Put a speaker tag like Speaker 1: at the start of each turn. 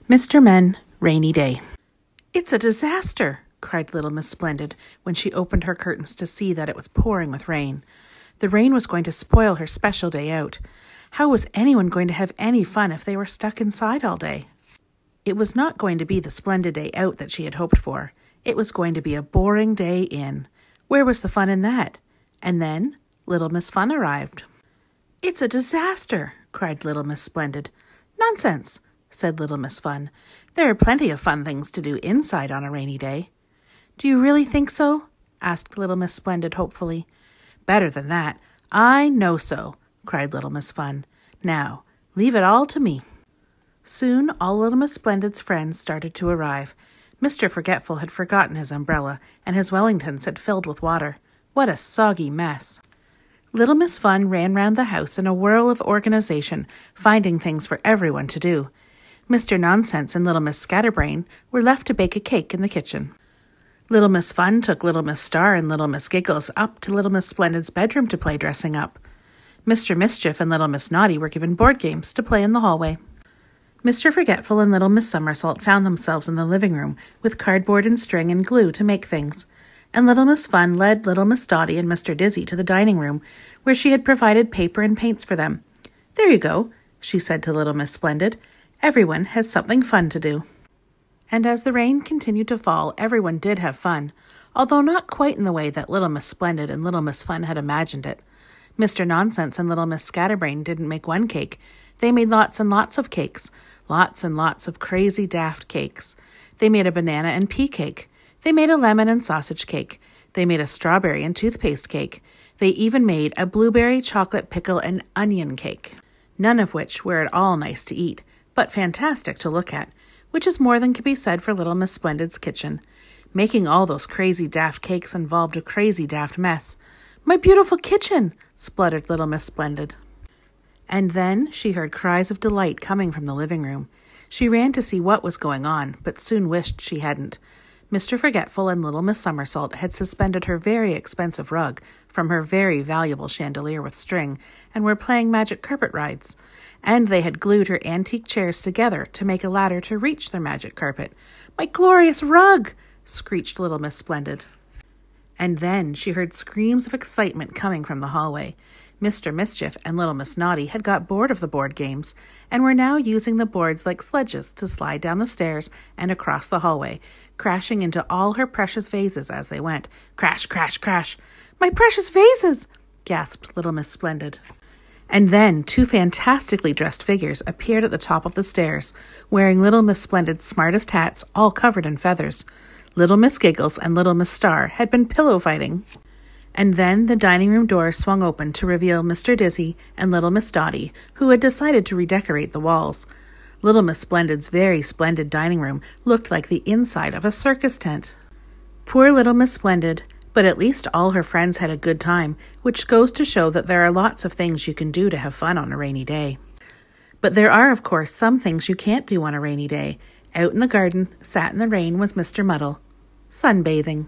Speaker 1: Mr. Men, rainy day. "It's a disaster," cried little Miss Splendid when she opened her curtains to see that it was pouring with rain. The rain was going to spoil her special day out. How was anyone going to have any fun if they were stuck inside all day? It was not going to be the splendid day out that she had hoped for. It was going to be a boring day in. Where was the fun in that? And then Little Miss Fun arrived. "It's a disaster," cried little Miss Splendid. "Nonsense," said little Miss Fun. "There are plenty of fun things to do inside on a rainy day." "Do you really think so?" asked little Miss Splendid hopefully. "Better than that. I know so," cried little Miss Fun. "Now, leave it all to me." Soon all little Miss Splendid's friends started to arrive. Mr. Forgetful had forgotten his umbrella, and his Wellingtons had filled with water. What a soggy mess. Little Miss Fun ran round the house in a whirl of organization, finding things for everyone to do. Mr. Nonsense and little Miss Scatterbrain were left to bake a cake in the kitchen. Little Miss Fun took little Miss Star and little Miss Giggles up to little Miss Splendid's bedroom to play dressing up. Mr. Mischief and little Miss Naughty were given board games to play in the hallway. Mr. Forgetful and little Miss Somersault found themselves in the living room with cardboard and string and glue to make things, and little Miss Fun led little Miss Dotty and Mr. Dizzy to the dining room, where she had provided paper and paints for them. "There you go," she said to little Miss Splendid. "Everyone has something fun to do." And as the rain continued to fall, everyone did have fun, although not quite in the way that little Miss Splendid and little Miss Fun had imagined it. Mr. Nonsense and little Miss Scatterbrain didn't make one cake. They made lots and lots of cakes, lots and lots of crazy daft cakes. They made a banana and pea cake. They made a lemon and sausage cake. They made a strawberry and toothpaste cake. They even made a blueberry, chocolate, pickle, and onion cake, none of which were at all nice to eat, but fantastic to look at, which is more than could be said for little Miss Splendid's kitchen. Making all those crazy daft cakes involved a crazy daft mess. "My beautiful kitchen!" spluttered little Miss Splendid. And then she heard cries of delight coming from the living room. She ran to see what was going on, but soon wished she hadn't. Mr. Forgetful and little Miss Somersault had suspended her very expensive rug from her very valuable chandelier with string and were playing magic carpet rides. And they had glued her antique chairs together to make a ladder to reach their magic carpet. "My glorious rug!" screeched little Miss Splendid. And then she heard screams of excitement coming from the hallway. Mr. Mischief and little Miss Naughty had got bored of the board games and were now using the boards like sledges to slide down the stairs and across the hallway, crashing into all her precious vases as they went. Crash, crash, crash. "My precious vases!" gasped little Miss Splendid. And then two fantastically dressed figures appeared at the top of the stairs, wearing little Miss Splendid's smartest hats, all covered in feathers. Little Miss Giggles and little Miss Star had been pillow fighting. And then the dining room door swung open to reveal Mr. Dizzy and little Miss Dotty, who had decided to redecorate the walls. Little Miss Splendid's very splendid dining room looked like the inside of a circus tent. Poor little Miss Splendid, but at least all her friends had a good time, which goes to show that there are lots of things you can do to have fun on a rainy day. But there are, of course, some things you can't do on a rainy day. Out in the garden, sat in the rain, was Mr. Muddle, sunbathing.